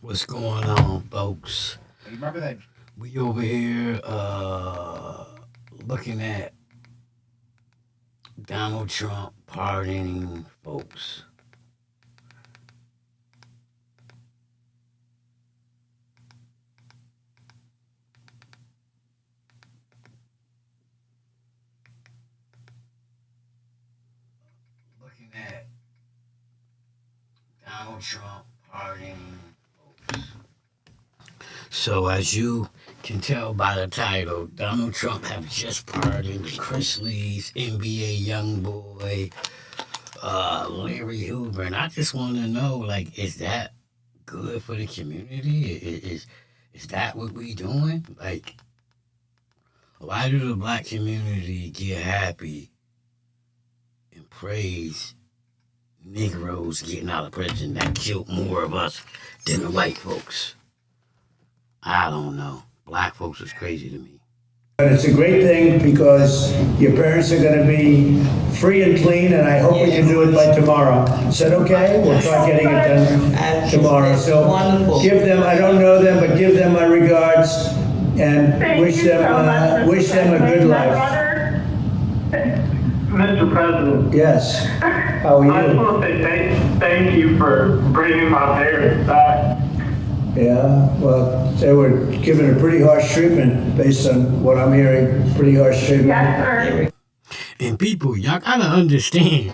What's going on, folks? You remember that? We over here looking at Donald Trump pardoning folks. Looking at Donald Trump pardoning folks. So as you can tell by the title, Donald Trump have just pardoned Chrisley's NBA young boy, Larry Hoover, and I just want to know, like, is that good for the community? Is that what we doing? Like, why do the black community get happy and praise Negroes getting out of prison that killed more of us than the white folks? I don't know. Black folks is crazy to me. But it's a great thing because your parents are going to be free and clean, and I hope we can do it by tomorrow. Is that okay? We'll try getting it done tomorrow. So Wonderful. give them, I don't know them, but give them my regards and wish them a good life. Mr. President, Yes. How I are just you? want to say thank you for bringing my parents back. Yeah, well, they were given a pretty harsh treatment based on what I'm hearing, pretty harsh treatment. Yes, sir. And people, y'all gotta understand,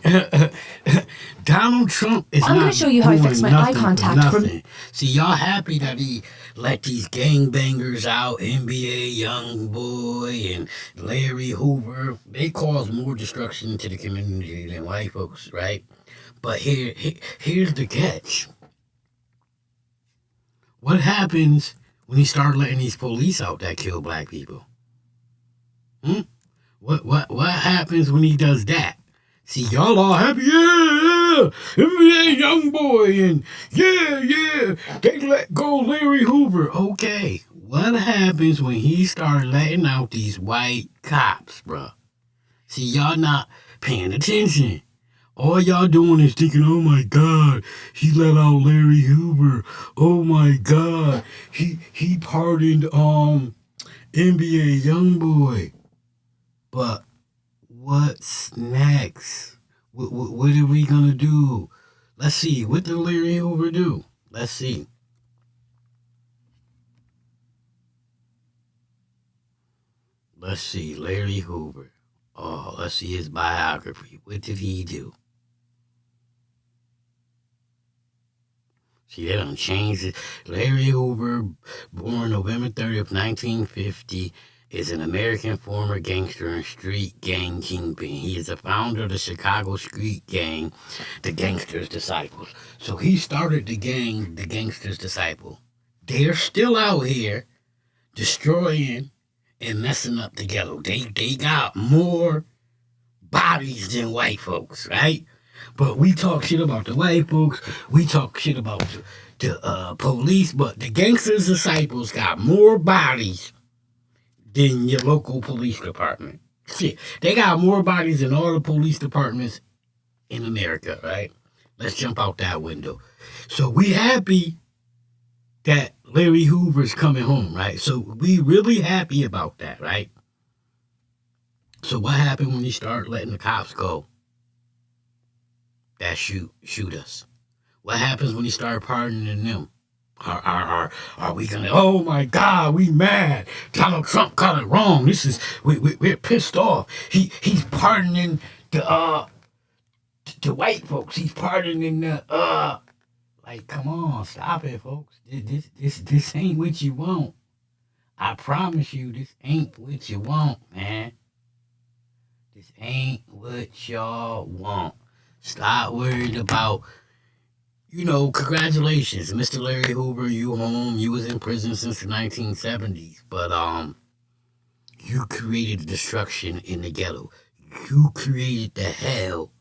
Donald Trump is I'm not gonna show you how I doing fix my eye nothing for contact from- nothing. See, y'all happy that he let these gangbangers out, NBA young boy and Larry Hoover. They cause more destruction to the community than white folks, right? But here's the catch. What happens when he start letting these police out that kill black people? What happens when he does that? See, y'all all happy, yeah, NBA young boy, and yeah, they let go Larry Hoover. Okay, what happens when he start letting out these white cops, bruh? See, y'all not paying attention. All y'all doing is thinking, oh my God, he let out Larry Hoover. Oh my God, he pardoned NBA young boy. But what's next? What are we gonna do? Let's see. What did Larry Hoover do? Let's see. Let's see. Larry Hoover. Oh, let's see his biography. What did he do? See, they done changed it. Larry Hoover, born November 30th, 1950, is an American former gangster and street gang kingpin. He is the founder of the Chicago street gang, the Gangster's Disciples. So he started the gang, the Gangster's Disciple. They're still out here destroying and messing up the ghetto. They got more bodies than white folks, right? But we talk shit about the white folks. We talk shit about the police. But the Gangster's Disciples got more bodies than your local police department. Shit, they got more bodies than all the police departments in America, right? Let's jump out that window. So we happy that Larry Hoover's coming home, right? So we really happy about that, right? So what happened when he started letting the cops go that shoot us? What happens when he started pardoning them? Are we gonna? Oh my God, we mad? Donald Trump got it wrong. We're pissed off. He's pardoning the white folks. He's pardoning the Like, come on, stop it, folks. This ain't what you want. I promise you, this ain't what you want, man. This ain't what y'all want. Stop worried about, congratulations, Mr. Larry Hoover, you home. You was in prison since the 1970s. But you created destruction in the ghetto. You created the hell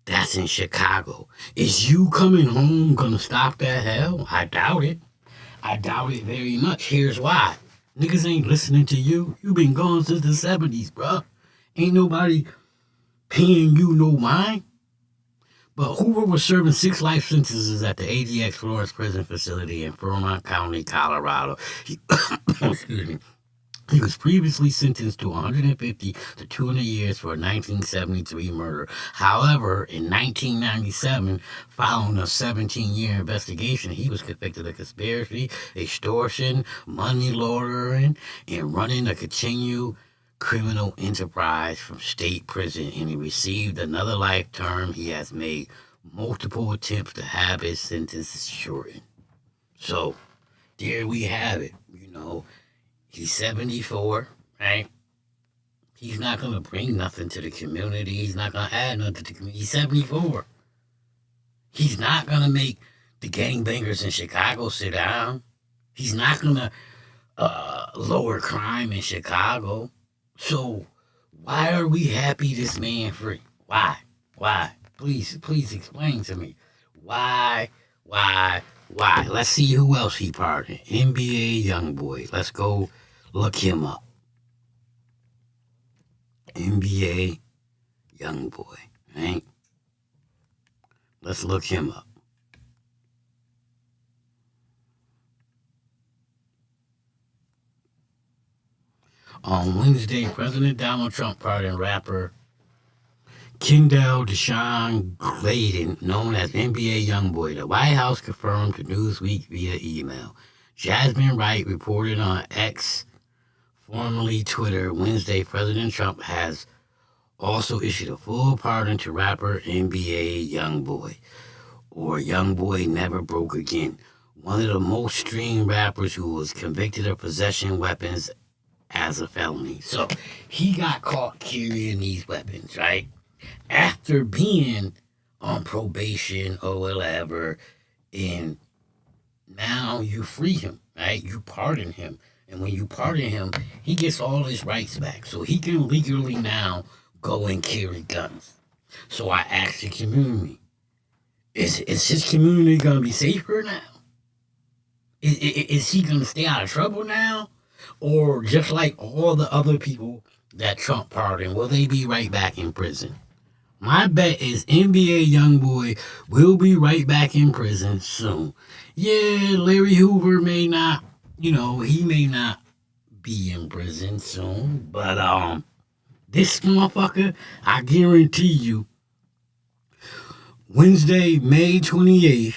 that's in Chicago. Is you coming home gonna stop that hell? I doubt it. I doubt it very much. Here's why. Niggas ain't listening to you. You been gone since the 70s, bruh. Ain't nobody paying you no mind. But Hoover was serving 6 life sentences at the ADX Florence Prison Facility in Fremont County, Colorado. Excuse me. He was previously sentenced to 150 to 200 years for a 1973 murder. However, in 1997, following a 17-year investigation, he was convicted of conspiracy, extortion, money laundering, and running a continued criminal enterprise from state prison, and he received another life term. He has made multiple attempts to have his sentence shortened. So, there we have it. He's 74, right? He's not going to bring nothing to the community. He's not going to add nothing to the community. He's 74. He's not going to make the gangbangers in Chicago sit down. He's not going to lower crime in Chicago. So why are we happy this man free? Why? Please explain to me. Why? Let's see who else he pardoned. NBA Youngboy. Let's go look him up. NBA Youngboy, right? Let's look him up. On Wednesday, President Donald Trump pardoned rapper Kendall Deshaun Gladen, known as NBA Youngboy. The White House confirmed to Newsweek via email. Jasmine Wright reported on X, formerly Twitter, Wednesday. President Trump has also issued a full pardon to rapper NBA Youngboy, or Youngboy Never Broke Again, one of the most streamed rappers who was convicted of possession weapons as a felony. So he got caught carrying these weapons, right? After being on probation or whatever, and now you free him, right? You pardon him. And when you pardon him, he gets all his rights back. So he can legally now go and carry guns. So I asked the community, is his community going to be safer now? Is he going to stay out of trouble now? Or just like all the other people that Trump pardoned, will they be right back in prison? My bet is NBA Youngboy will be right back in prison soon. Yeah, Larry Hoover may not, he may not be in prison soon, but this motherfucker, I guarantee you, Wednesday, May 28th,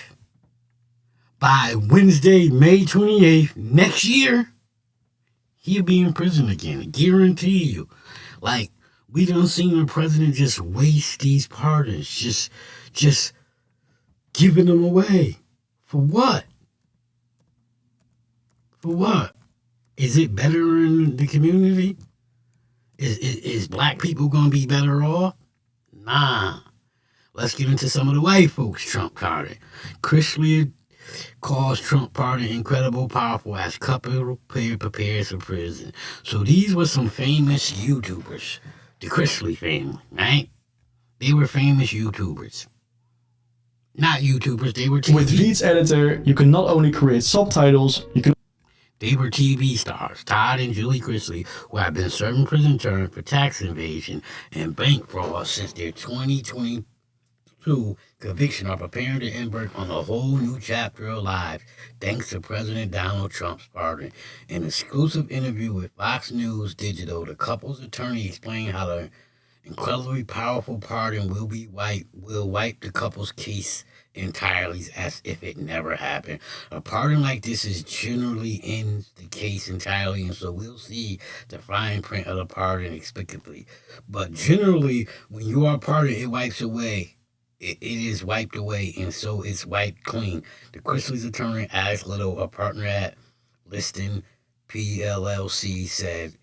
by Wednesday, May 28th next year, he'll be in prison again. I guarantee you. Like, we don't see the president just waste these pardons, just giving them away. For what? For what? Is it better in the community? Is black people going to be better off? Nah. Let's get into some of the white folks Trump pardoned. Chrisley calls Trump pardon incredible, powerful as couple prepares for prison. So these were some famous YouTubers. The Chrisley family, right? They were famous YouTubers. Not YouTubers, they were TV. With Veed's editor, you can not only create subtitles, They were TV stars, Todd and Julie Chrisley, who have been serving prison terms for tax evasion and bank fraud since their 2022 conviction, are preparing to embark on a whole new chapter of lives thanks to President Donald Trump's pardon. In an exclusive interview with Fox News Digital, the couple's attorney explained how the incredibly powerful pardon will wipe the couple's case entirely as if it never happened. A pardon like this is generally ends the case entirely, and so we'll see the fine print of the pardon explicitly. But generally, when you are pardoned, it wipes away. It is wiped away, and so it's wiped clean. The Chrisley's attorney, Alex Little, a partner at Liston PLLC, said,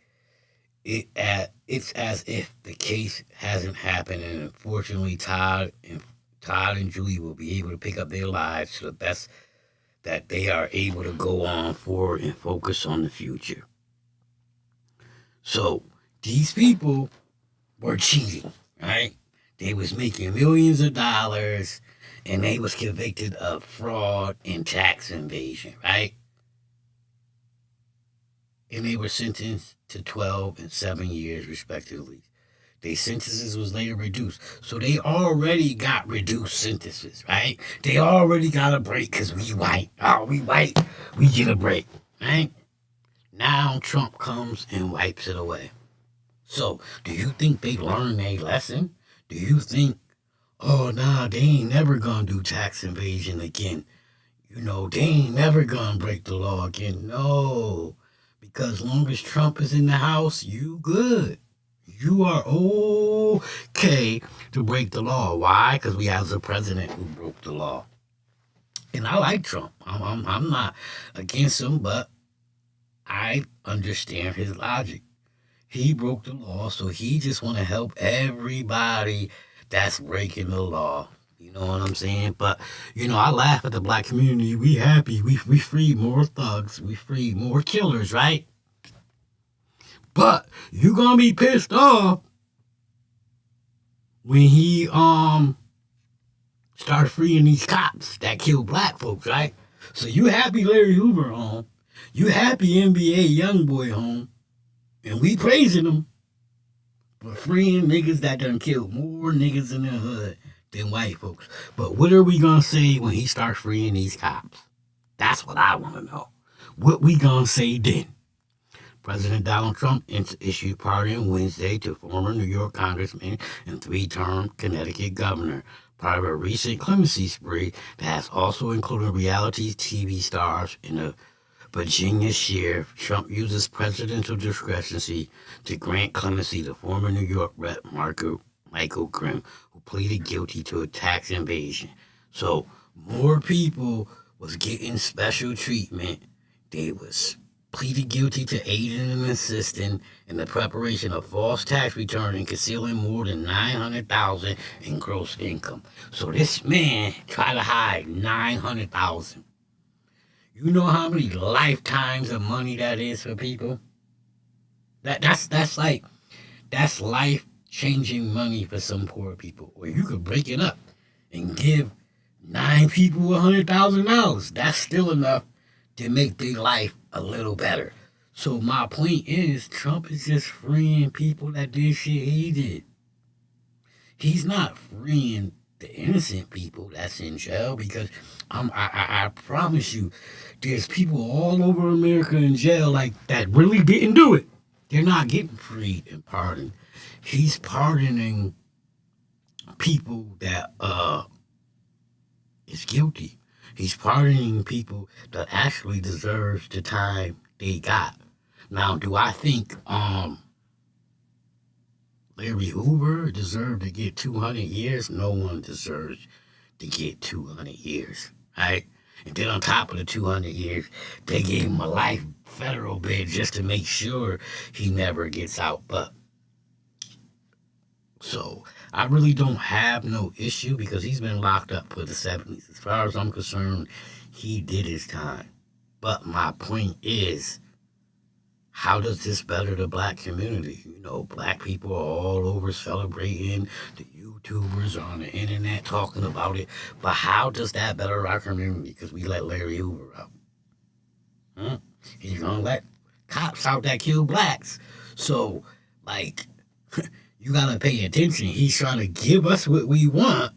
it's as if the case hasn't happened, and unfortunately, Todd and Julie will be able to pick up their lives to the best that they are able to go on forward and focus on the future. So, these people were cheating, right? They was making millions of dollars, and they was convicted of fraud and tax evasion, right? And they were sentenced to 12 and 7 years, respectively. Their sentences was later reduced. So they already got reduced sentences, right? They already got a break because we white. Oh, we white. We get a break, right? Now Trump comes and wipes it away. So do you think they learned a lesson? Do you think, oh, nah, they ain't never gonna do tax evasion again? You know, they ain't never gonna break the law again. No, because long as Trump is in the house, you good. You are okay to break the law. Why? Because we have a president who broke the law. And I like Trump. I'm not against him, but I understand his logic. He broke the law, so he just want to help everybody that's breaking the law. You know what I'm saying? But, you know, I laugh at the black community. We happy. We freed more thugs. We freed more killers, right? But you gonna be pissed off when he start freeing these cops that kill black folks, right? So you happy Larry Hoover home. You happy NBA Youngboy home. And we praising him for freeing niggas that done killed more niggas in the hood than white folks. But what are we gonna say when he starts freeing these cops? That's what I want to know. What we gonna say then? President Donald Trump issued pardon Wednesday to former New York congressman and three-term Connecticut governor, part of a recent clemency spree that has also included reality TV stars and a Virginia sheriff. Trump uses presidential discretion to grant clemency to former New York Rep. Michael Grimm, who pleaded guilty to a tax invasion. So more people was getting special treatment. They was pleaded guilty to aiding and assisting in the preparation of false tax return and concealing more than $900,000 in gross income. So this man tried to hide $900,000. You know how many lifetimes of money that is for people? That's life-changing money for some poor people. Or you could break it up and give 9 people $100,000. That's still enough to make their life a little better. So my point is, Trump is just freeing people that did shit he did. He's not freeing the innocent people that's in jail, because I promise you, there's people all over America in jail like that really didn't do it. They're not getting freed and pardoned. He's pardoning people that is guilty. He's pardoning people that actually deserves the time they got. Now, do I think Larry Hoover deserved to get 200 years? No one deserves to get 200 years, right? And then on top of the 200 years, they gave him a life federal bid just to make sure he never gets out. But so I really don't have no issue, because he's been locked up for the 70s. As far as I'm concerned, he did his time. But my point is, how does this better the black community? You know, black people are all over celebrating. The YouTubers are on the internet talking about it. But how does that better our community? Because we let Larry Hoover out. He's going to let cops out that kill blacks. So, like, you got to pay attention. He's trying to give us what we want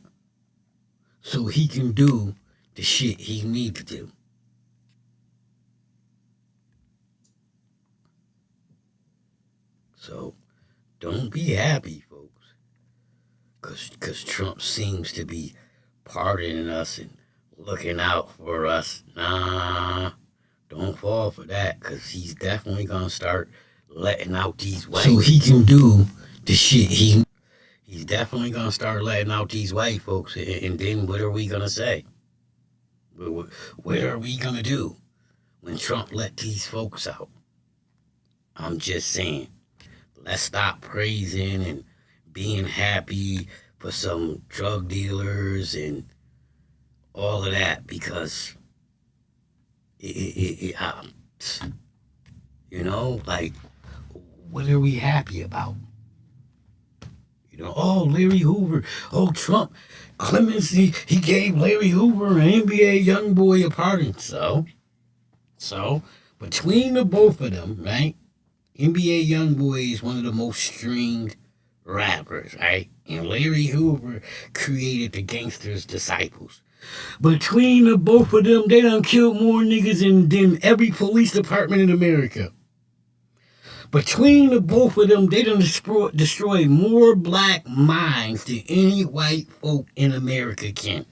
so he can do the shit he needs to do. So, don't be happy, folks, because Trump seems to be pardoning us and looking out for us. Nah, don't fall for that, because he's definitely going to start letting out these white so he can do the shit he's definitely going to start letting out these white folks. And then what are we going to say? What are we going to do when Trump let these folks out? I'm just saying. Let's stop praising and being happy for some drug dealers and all of that, because you know, like, what are we happy about? You know, oh, Larry Hoover, oh, Trump, clemency, he gave Larry Hoover, an NBA Youngboy, a pardon. So, between the both of them, right? NBA Youngboy is one of the most streamed rappers, right? And Larry Hoover created the Gangsters Disciples. Between the both of them, they done killed more niggas than every police department in America. Between the both of them, they done destroyed more black minds than any white folk in America can.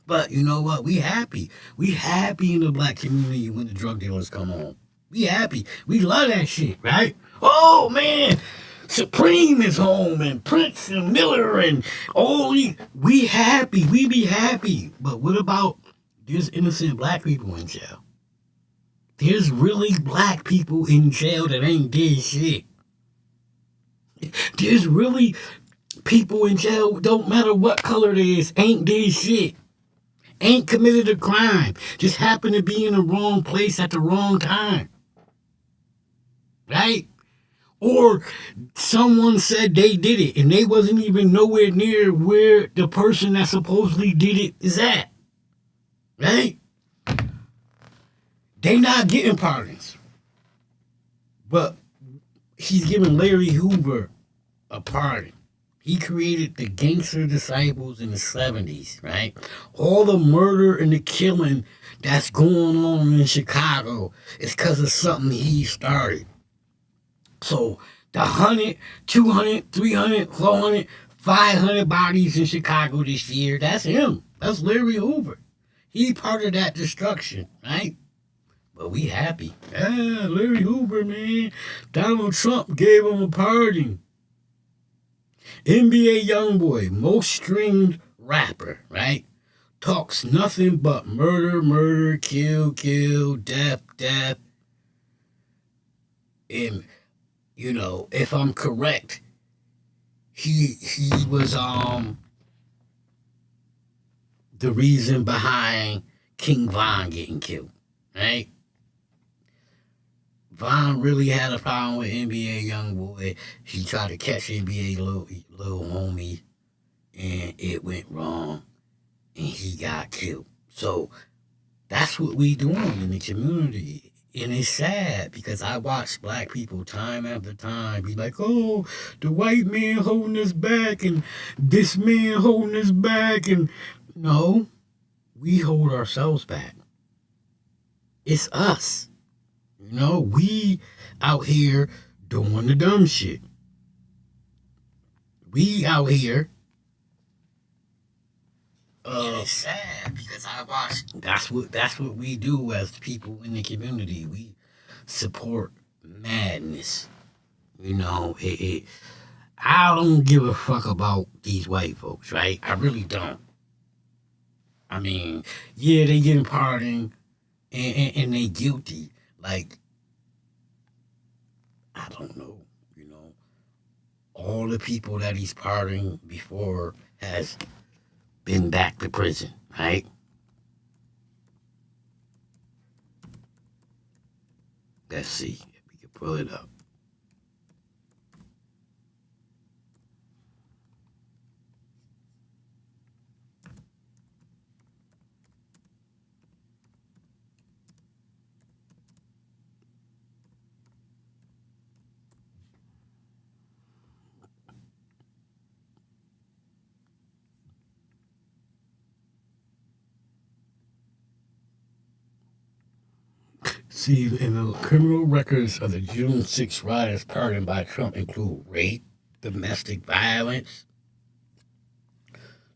But you know what? We happy. We happy in the black community when the drug dealers come home. We happy. We love that shit, right? Oh, man. Supreme is home and Prince and Miller and all these. We happy. We be happy. But what about there's innocent black people in jail? There's really black people in jail that ain't did shit. There's really people in jail, don't matter what color it is, ain't did shit. Ain't committed a crime. Just happened to be in the wrong place at the wrong time. Right? Or someone said they did it and they wasn't even nowhere near where the person that supposedly did it is at. Right? They not getting pardons. But he's giving Larry Hoover a pardon. He created the Gangster Disciples in the 70s, right? All the murder and the killing that's going on in Chicago is because of something he started. So the 100, 200, 300, 400, 500 bodies in Chicago this year, that's him. That's Larry Hoover. He part of that destruction, right? But we happy. Yeah, Larry Hoover, man. Donald Trump gave him a pardon. NBA Youngboy, most streamed rapper, right? Talks nothing but murder, murder, kill, kill, death, death. And, you know, if I'm correct, he was the reason behind King Von getting killed, right? Von really had a problem with NBA Youngboy. He tried to catch NBA little homie, and it went wrong, and he got killed. So that's what we doing in the community, and it's sad because I watch black people time after time be like, "Oh, the white man holding us back, and this man holding us back," and no, we hold ourselves back. It's us. You know, we out here doing the dumb shit. We out here. It's sad because I watch. That's what we do as people in the community. We support madness. You know, I don't give a fuck about these white folks, right? I really don't. I mean, yeah, they getting pardoned and they guilty. Like, I don't know, you know, all the people that he's pardoning before has been back to prison, right? Let's see if we can pull it up. See, in the criminal records of the June 6 rioters pardoned by Trump include rape, domestic violence.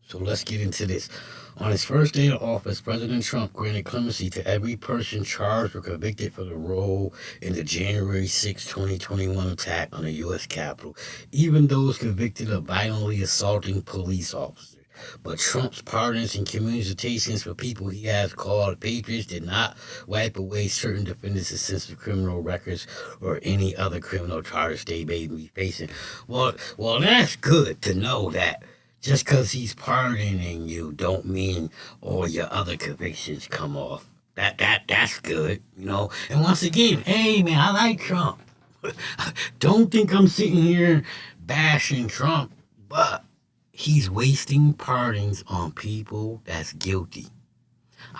So let's get into this. On his first day of office, President Trump granted clemency to every person charged or convicted for the role in the January 6, 2021 attack on the U.S. Capitol, even those convicted of violently assaulting police officers. But Trump's pardons and communications for people he has called patriots did not wipe away certain defendants' extensive criminal records or any other criminal charges they may be facing. Well, that's good to know that just because he's pardoning you don't mean all your other convictions come off. That's good, you know. And once again, hey man, I like Trump. Don't think I'm sitting here bashing Trump, but he's wasting pardons on people that's guilty.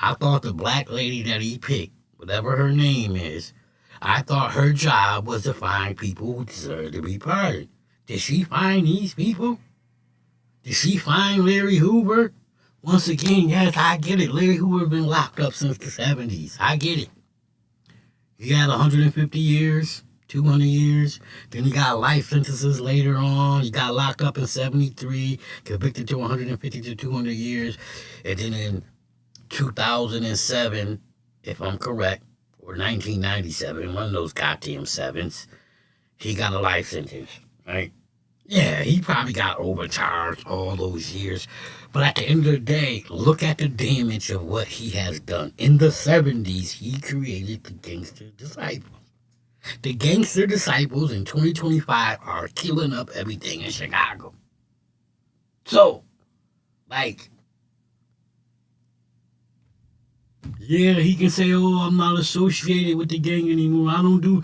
I thought the black lady that he picked, whatever her name is, I thought her job was to find people who deserve to be pardoned. Did she find these people? Did she find Larry Hoover? Once again, yes, I get it. Larry Hoover been locked up since the 70s. I get it. He had 150 years, 200 years. Then he got life sentences later on. He got locked up in 73, convicted to 150 to 200 years. And then in 2007, if I'm correct, or 1997, one of those goddamn sevens, he got a life sentence, right? Yeah, he probably got overcharged all those years. But at the end of the day, look at the damage of what he has done. In the 70s, he created the Gangster Disciples. The Gangster Disciples in 2025 are killing up everything in Chicago. So, like, yeah, he can say, oh, I'm not associated with the gang anymore. I don't do...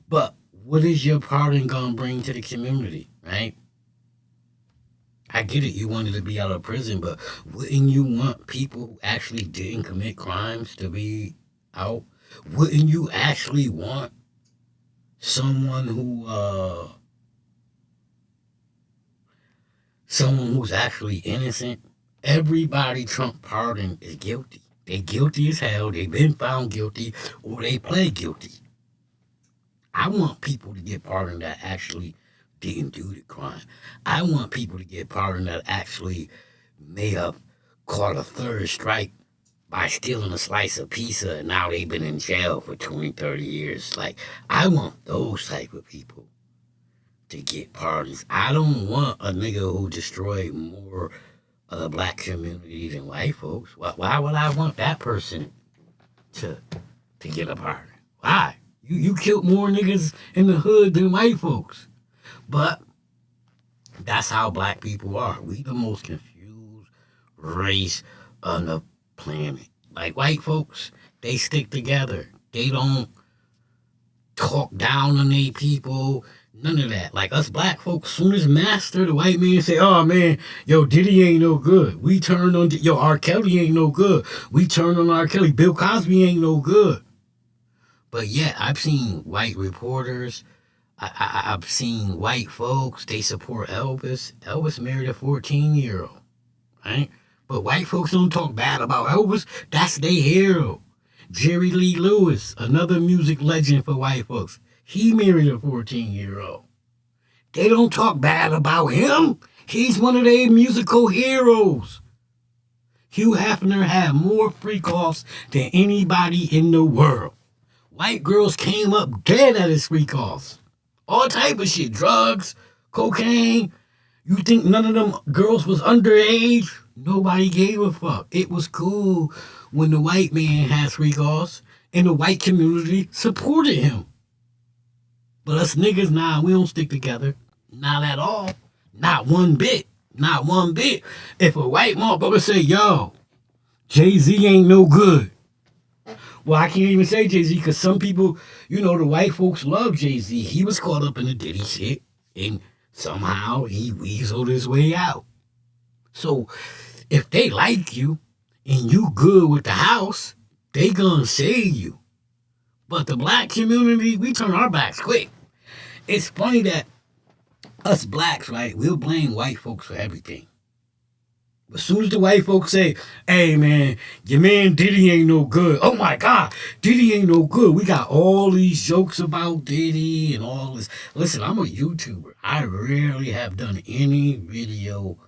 But what is your pardon going to bring to the community, right? I get it, you wanted to be out of prison, but wouldn't you want people who actually didn't commit crimes to be out? Wouldn't you actually want someone who's actually innocent? Everybody Trump pardoned is guilty. They guilty as hell. They've been found guilty or they pled guilty. I want people to get pardoned that actually didn't do the crime. I want people to get pardoned that actually may have caught a third strike by stealing a slice of pizza and now they've been in jail for 20, 30 years. Like, I want those type of people to get pardons. I don't want a nigga who destroyed more of the black community than white folks. Why would I want that person to get a pardon? Why? You killed more niggas in the hood than white folks. But that's how black people are. We the most confused race on the planet. Like white folks, they stick together. They don't talk down on their people. None of that. Like us black folks, soon as master, the white man say, oh man, yo, Diddy ain't no good. We turn on, yo, R. Kelly ain't no good. We turn on R. Kelly. Bill Cosby ain't no good. But yet, I've seen white reporters, I've seen white folks, they support Elvis. Elvis married a 14-year-old, right? But white folks don't talk bad about Elvis. That's their hero. Jerry Lee Lewis, another music legend for white folks. He married a 14-year-old. They don't talk bad about him. He's one of their musical heroes. Hugh Hefner had more freak-offs than anybody in the world. White girls came up dead at his freak-offs. All type of shit. Drugs, cocaine. You think none of them girls was underage? Nobody gave a fuck. It was cool when the white man had freak-offs and the white community supported him. But us niggas, nah, we don't stick together. Not at all. Not one bit. Not one bit. If a white motherfucker say, yo, Jay-Z ain't no good. Well, I can't even say Jay-Z because some people, you know, the white folks love Jay-Z. He was caught up in the Diddy shit and somehow he weaseled his way out. So if they like you and you good with the house, they gonna save you. But the black community, we turn our backs quick. It's funny that us blacks, right, we'll blame white folks for everything. As soon as the white folks say, hey, man, your man Diddy ain't no good. Oh, my God, Diddy ain't no good. We got all these jokes about Diddy and all this. Listen, I'm a YouTuber. I rarely have done any video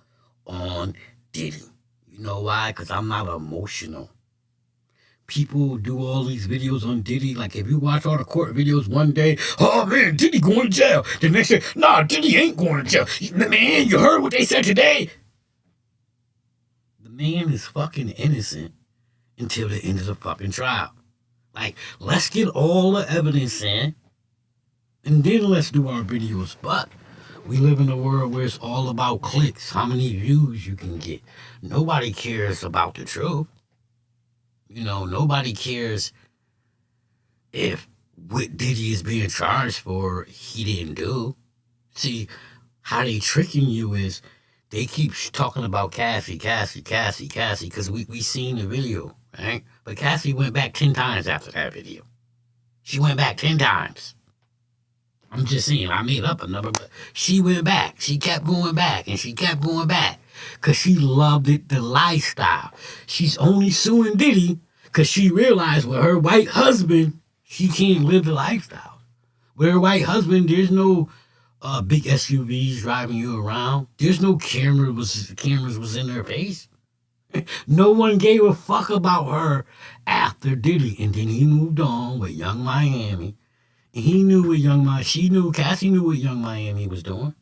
on Diddy. You know why? Because I'm not emotional. People do all these videos on Diddy. Like, if you watch all the court videos one day, oh, man, Diddy going to jail. The next day, nah, Diddy ain't going to jail. Man, you heard what they said today? Man is fucking innocent until the end of the fucking trial. Like, let's get all the evidence in, and then let's do our videos. But we live in a world where it's all about clicks, how many views you can get. Nobody cares about the truth. You know, nobody cares if what Diddy is being charged for, he didn't do. See, how they tricking you is, they keep talking about Cassie, because we seen the video, right? But Cassie went back 10 times after that video. She went back 10 times. I'm just saying, I made up a number, but she went back. She kept going back, and she kept going back because she loved it, the lifestyle. She's only suing Diddy because she realized with her white husband, she can't live the lifestyle. With her white husband, there's no big SUVs driving you around. There's no cameras was in her face. No one gave a fuck about her after Diddy, and then he moved on with Young Miami. He knew what Cassie knew what Young Miami was doing.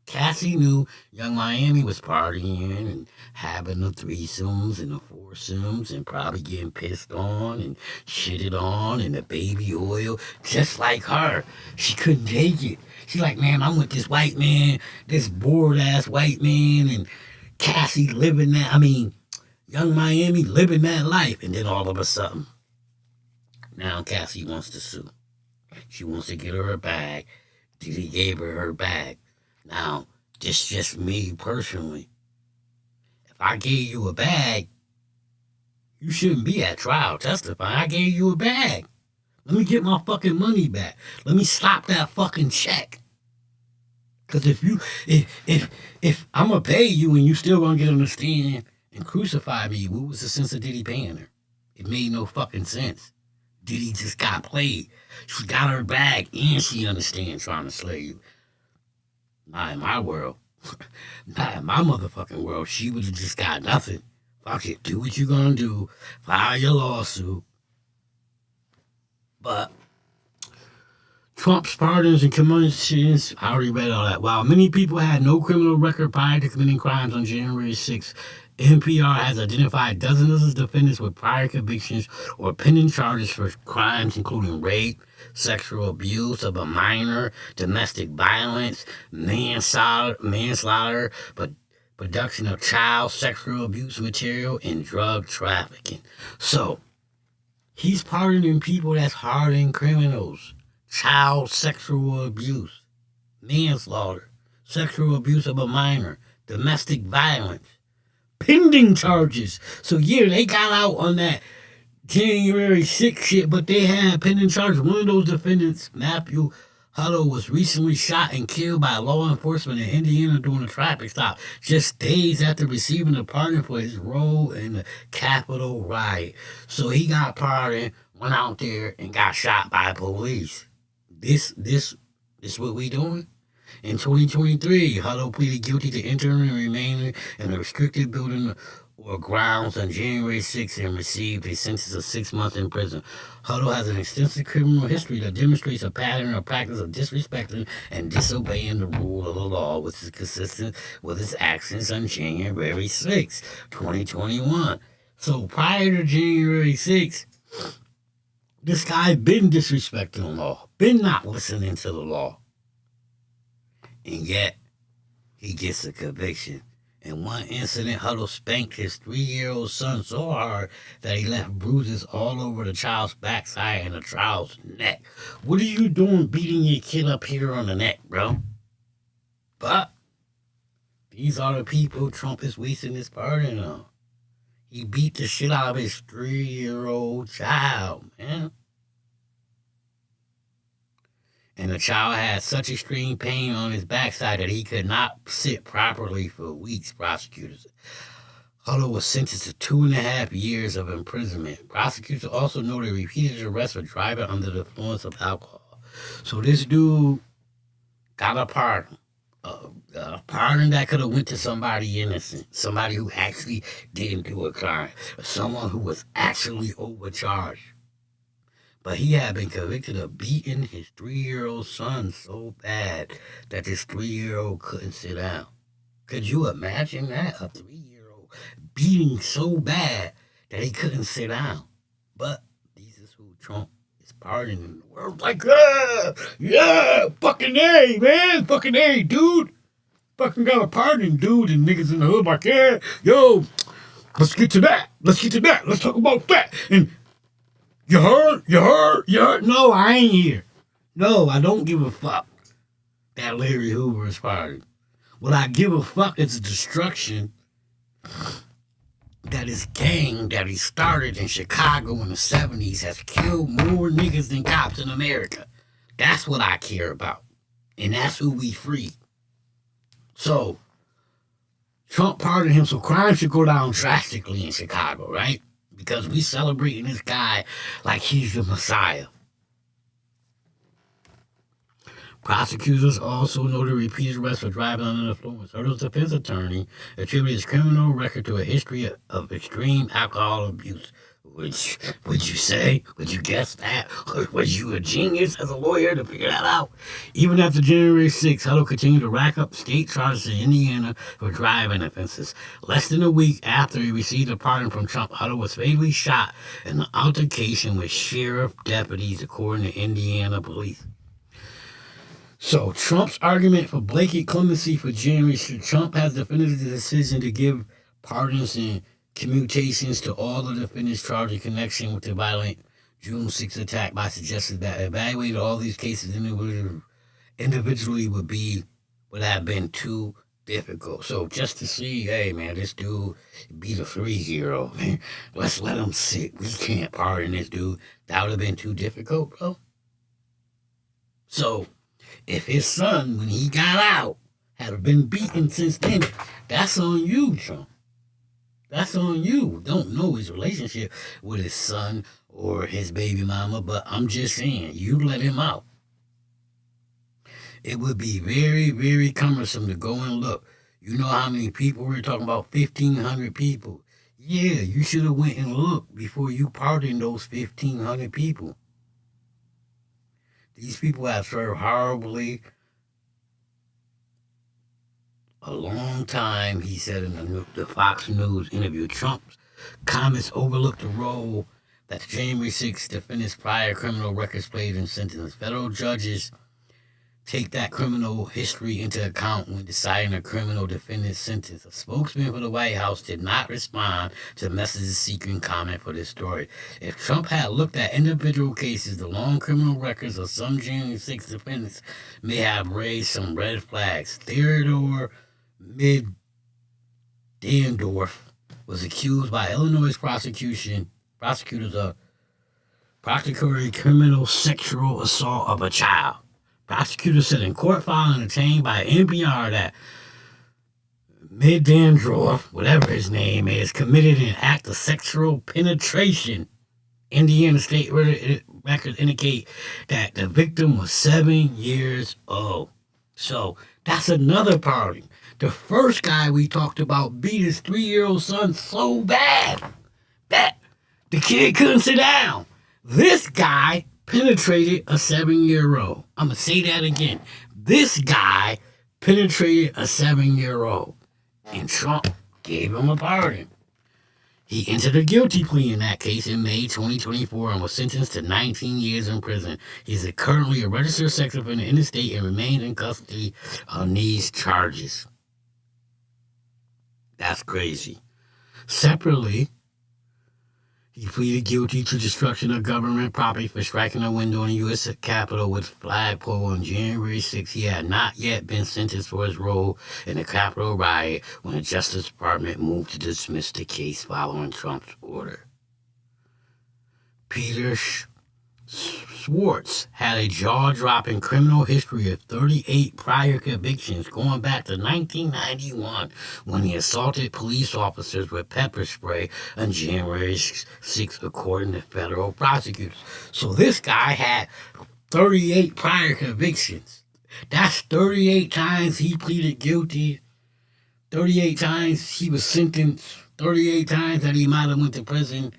Cassie knew Young Miami was partying and having the threesomes and the foursomes and probably getting pissed on and shitted on and the baby oil, just like her. She couldn't take it. She's like, man, I'm with this white man, this bored-ass white man, and Cassie living that, Young Miami living that life. And then all of a sudden, now Cassie wants to sue. She wants to get her bag. Diddy gave her bag. Now, this just me personally. If I gave you a bag, you shouldn't be at trial testifying. I gave you a bag. Let me get my fucking money back. Let me stop that fucking check. Cause if I'm gonna pay you and you still gonna get on the stand and crucify me, what was the sense of Diddy paying her? It made no fucking sense. Diddy just got played. She got her bag and she understands trying to slay you. Not in my world. Not in my motherfucking world. She would have just got nothing. Fuck it. Do what you gonna do. File your lawsuit. But Trump's pardons and commissions, I already read all that. While many people had no criminal record prior to committing crimes on January 6th, NPR has identified dozens of defendants with prior convictions or pending charges for crimes including rape, sexual abuse of a minor, domestic violence, manslaughter, but production of child sexual abuse material, and drug trafficking. So, he's pardoning people that's hardened criminals. Child sexual abuse, manslaughter, sexual abuse of a minor, domestic violence, pending charges. So yeah, they got out on that January 6th shit, but they had pending charges. One of those defendants, Matthew Huddle, was recently shot and killed by law enforcement in Indiana during a traffic stop, just days after receiving a pardon for his role in the Capitol riot. So he got pardoned, went out there and got shot by police. This what we doing? In 2023, Huddle pleaded guilty to entering and remaining in a restricted building or grounds on January 6th and received a sentence of 6 months in prison. Huddle has an extensive criminal history that demonstrates a pattern or practice of disrespecting and disobeying the rule of the law, which is consistent with his actions on January 6th, 2021. So prior to January 6th, this guy been disrespecting the law, been not listening to the law. And yet, he gets a conviction. In one incident, Huddle spanked his 3-year-old son so hard that he left bruises all over the child's backside and the child's neck. What are you doing beating your kid up here on the neck, bro? But these are the people Trump is wasting his pardon on. He beat the shit out of his 3-year-old child, man. And the child had such extreme pain on his backside that he could not sit properly for weeks, prosecutors. Huddle was sentenced to 2.5 years of imprisonment. Prosecutors also noted repeated arrests for driving under the influence of alcohol. So this dude got a pardon. A pardon that could have went to somebody innocent, somebody who actually didn't do a crime, or someone who was actually overcharged. But he had been convicted of beating his 3-year-old son so bad that this 3-year-old couldn't sit down. Could you imagine that? A 3-year-old beating so bad that he couldn't sit down. But this is who Trump is pardoning. The world's like, yeah, fucking A, man, fucking A, dude. Fucking got a pardon, dude, and niggas in the hood like, yeah, yo, let's get to that. Let's talk about that. And you heard? No, I ain't here. No, I don't give a fuck that Larry Hoover is pardoned. What I give a fuck is the destruction that his gang that he started in Chicago in the 70s has killed more niggas than cops in America. That's what I care about. And that's who we freed. So, Trump pardoned him, so crime should go down drastically in Chicago, right? Because we celebrating this guy like he's the Messiah. Prosecutors also noted repeated arrests for driving under the influence. Hurdle's defense attorney attributed his criminal record to a history of extreme alcohol abuse. Which, would you say? Would you guess that? Or was you a genius as a lawyer to figure that out? Even after January 6th, Huddle continued to rack up state charges in Indiana for driving offenses. Less than a week after he received a pardon from Trump, Huddle was fatally shot in an altercation with sheriff deputies, according to Indiana police. So, Trump's argument for blanket clemency for January, Trump has defended the decision to give pardons and commutations to all the defendants charged in connection with the violent June 6th attack by suggesting that evaluating all these cases individually would have been too difficult. So just to see, hey man, this dude beat a 3-0, man. Let's let him sit. We can't pardon this dude. That would have been too difficult, bro. So if his son, when he got out, had been beaten since then, that's on you, Trump. That's on you. Don't know his relationship with his son or his baby mama, but I'm just saying, you let him out. It would be very, very cumbersome to go and look. You know how many people we're talking about? 1,500 people. Yeah, you should have went and looked before you pardoned those 1,500 people. These people have served horribly a long time, he said in the Fox News interview. Trump's comments overlooked the role that the January 6th defendant's prior criminal records played in sentence. Federal judges take that criminal history into account when deciding a criminal defendant's sentence. A spokesman for the White House did not respond to messages seeking comment for this story. If Trump had looked at individual cases, the long criminal records of some January 6th defendants may have raised some red flags. Theodore Middendorf was accused by Illinois prosecutors of procuratory criminal sexual assault of a child. Prosecutors said in court filing obtained by NPR that Middendorf, whatever his name is, committed an act of sexual penetration. Indiana state records indicate that the victim was 7 years old. So that's another party. The first guy we talked about beat his 3-year-old son so bad that the kid couldn't sit down. This guy penetrated a 7-year-old. I'm going to say that again. This guy penetrated a 7-year-old. And Trump gave him a pardon. He entered a guilty plea in that case in May 2024 and was sentenced to 19 years in prison. He's currently a registered sex offender in the state and remains in custody on these charges. That's crazy. Separately, he pleaded guilty to destruction of government property for striking a window in the U.S. Capitol with a flagpole on January 6th. He had not yet been sentenced for his role in the Capitol riot when the Justice Department moved to dismiss the case following Trump's order. Peter Schwartz had a jaw-dropping criminal history of 38 prior convictions going back to 1991 when he assaulted police officers with pepper spray on January 6th, according to federal prosecutors. So this guy had 38 prior convictions. That's 38 times he pleaded guilty, 38 times he was sentenced, 38 times that he might have went to prison.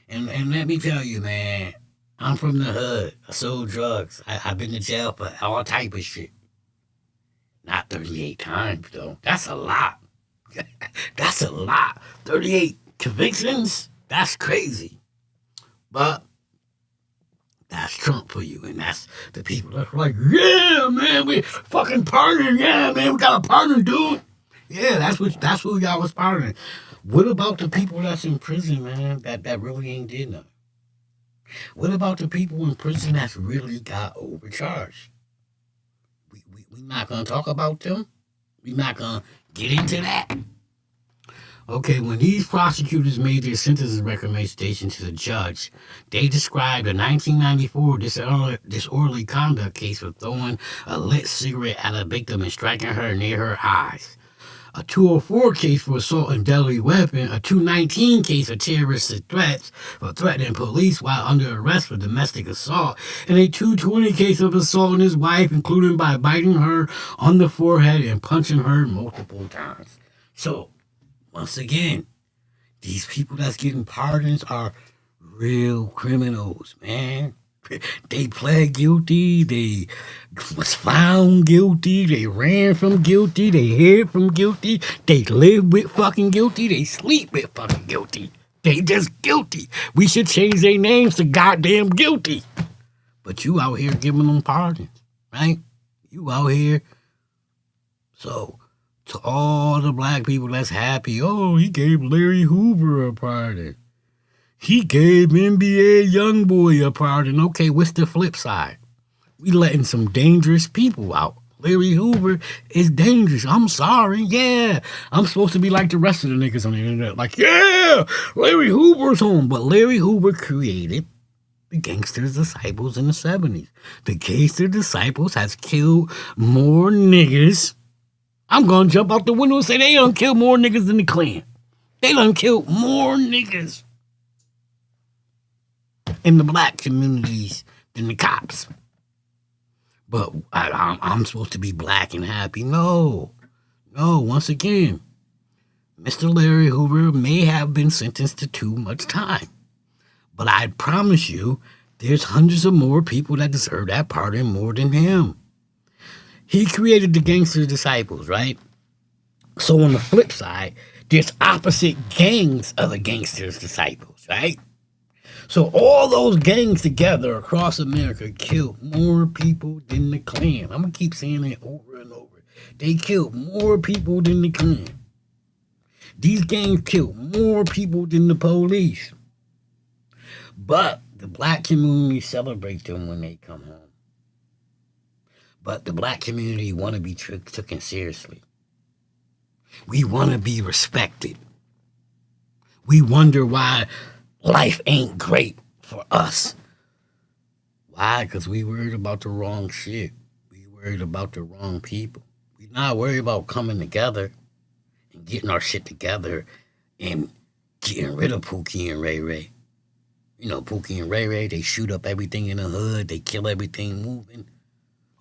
And let me tell you, man, I'm from the hood. I sold drugs. I've been to jail for all type of shit. Not 38 times, though. That's a lot. That's a lot. 38 convictions? That's crazy. But that's Trump for you. And that's the people that's like, yeah, man, we fucking pardoning. Yeah, man, we got a pardon, dude. Yeah, that's what y'all was pardoning. What about the people that's in prison, man, that really ain't did nothing? What about the people in prison that's really got overcharged? We not going to talk about them. We not going to get into that. Okay, when these prosecutors made their sentencing recommendation to the judge, they described a 1994 disorderly conduct case for throwing a lit cigarette at a victim and striking her near her eyes, a 204 case for assault and deadly weapon, a 219 case for terroristic threats for threatening police while under arrest for domestic assault, and a 220 case of assaulting his wife, including by biting her on the forehead and punching her multiple times. So, once again, these people that's getting pardons are real criminals, man. They pled guilty, they was found guilty, they ran from guilty, they hid from guilty, they live with fucking guilty, they sleep with fucking guilty. They just guilty. We should change their names to goddamn guilty. But you out here giving them pardons, right? You out here. So, to all the black people that's happy, oh, he gave Larry Hoover a pardon. He gave NBA Youngboy a pardon. Okay, what's the flip side? We letting some dangerous people out. Larry Hoover is dangerous. I'm sorry. Yeah, I'm supposed to be like the rest of the niggas on the internet. Like, yeah, Larry Hoover's home. But Larry Hoover created the Gangster's Disciples in the 70s. The Gangster Disciples has killed more niggas. I'm going to jump out the window and say they done killed more niggas than the Klan. They done killed more niggas in the black communities than the cops. But I'm supposed to be black and happy. No, once again, Mr. Larry Hoover may have been sentenced to too much time. But I promise you, there's hundreds of more people that deserve that pardon more than him. He created the Gangster Disciples, right? So on the flip side, there's opposite gangs of the Gangster's Disciples, right? So all those gangs together across America killed more people than the Klan. I'm going to keep saying it over and over. They killed more people than the Klan. These gangs killed more people than the police. But the black community celebrates them when they come home. But the black community want to be taken seriously. We want to be respected. We wonder why life ain't great for us. Why? Because we worried about the wrong shit. We worried about the wrong people. We not worried about coming together and getting our shit together and getting rid of Pookie and Ray Ray. You know, Pookie and Ray Ray, they shoot up everything in the hood. They kill everything moving.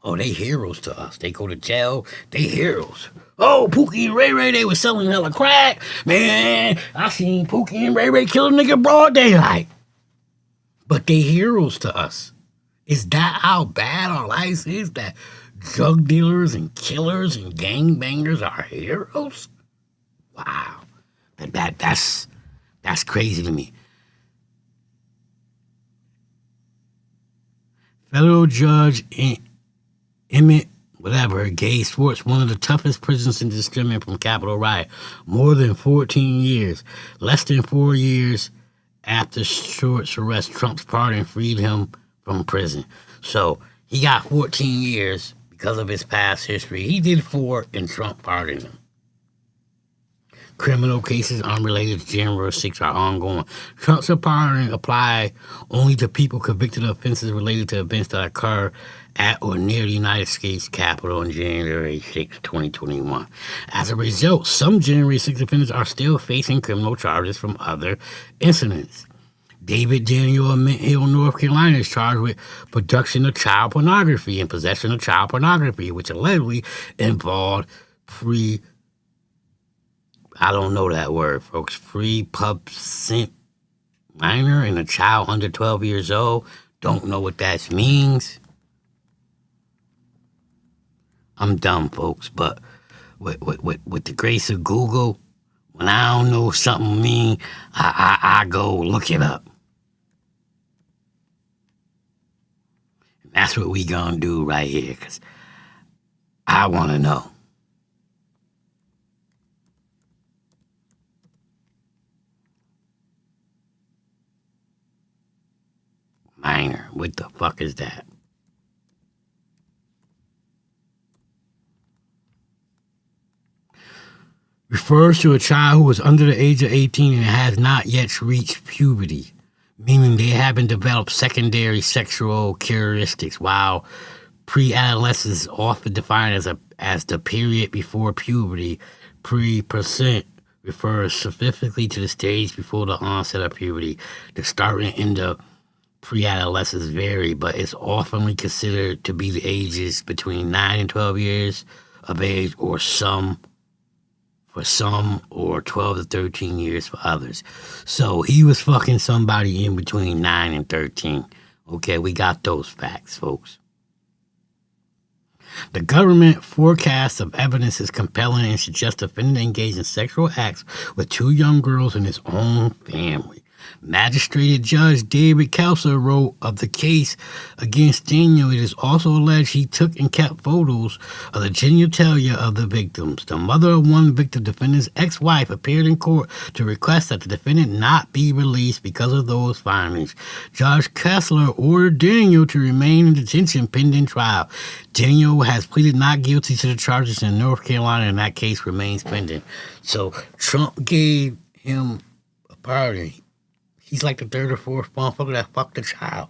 Oh, they heroes to us. They go to jail. They heroes. Oh, Pookie and Ray Ray, they was selling hella crack. Man, I seen Pookie and Ray Ray kill a nigga broad daylight. But they heroes to us. Is that how bad our life is? That drug dealers and killers and gangbangers are heroes? Wow. That's crazy to me. Federal judge Emmett, gave Schwartz one of the toughest prison sentences stemming from Capitol riot. More than 14 years. Less than 4 years after Schwartz's arrest, Trump's pardon freed him from prison. So he got 14 years because of his past history. He did 4 and Trump pardoned him. Criminal cases unrelated to January 6 are ongoing. Trump's pardon apply only to people convicted of offenses related to events that occur at or near the United States Capitol on January 6, 2021. As a result, some January 6 offenders are still facing criminal charges from other incidents. David Daniel of Mint Hill, North Carolina, is charged with production of child pornography and possession of child pornography, which allegedly involved I don't know that word, folks. Prepubescent minor and a child under 12 years old. Don't know what that means. I'm dumb, folks, but with the grace of Google, when I don't know something mean, I go look it up. And that's what we gonna do right here, because I want to know. Minor. What the fuck is that? refers to a child who is under the age of 18 and has not yet reached puberty, meaning they haven't developed secondary sexual characteristics, while pre-adolescence is often defined as the period before puberty. Pre-percent refers specifically to the stage before the onset of puberty. The start and end of pre-adolescence vary, but it's often considered to be the ages between 9 and 12 years of age, or for some, or 12 to 13 years for others. So he was fucking somebody in between 9 and 13. Okay, we got those facts, folks. The government forecast of evidence is compelling and suggests the defendant engaged in sexual acts with 2 young girls in his own family. Magistrate Judge David Kelser wrote of the case against Daniel. It is also alleged he took and kept photos of the genitalia of the victims. The mother of one victim, defendant's ex-wife, appeared in court to request that the defendant not be released because of those findings. Judge Kessler ordered Daniel to remain in detention pending trial. Daniel has pleaded not guilty to the charges in North Carolina, and that case remains pending. So Trump gave him a pardon. He's like the 3rd or 4th motherfucker that fucked a child.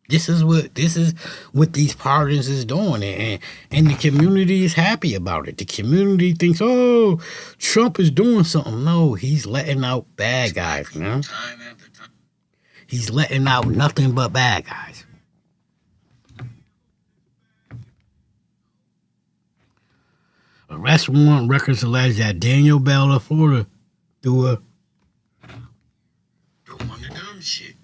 This is what these pardons is doing, and the community is happy about it. The community thinks, oh, Trump is doing something. No, he's letting out bad guys, you know? He's letting out nothing but bad guys. Arrest warrant records allege that Daniel Bell of Florida threw on the dumb shit.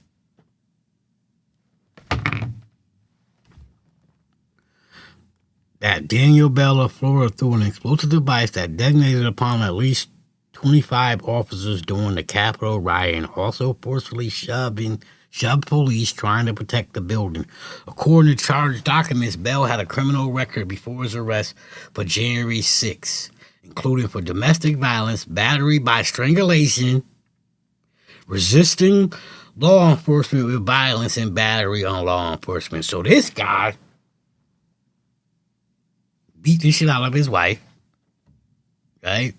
That Daniel Bell of Florida threw an explosive device that detonated upon at least 25 officers during the Capitol riot, and also forcefully shoved police trying to protect the building. According to charge documents, Bell had a criminal record before his arrest for January 6, including for domestic violence, battery by strangulation, resisting law enforcement with violence, and battery on law enforcement. So this guy beat the shit out of his wife, right?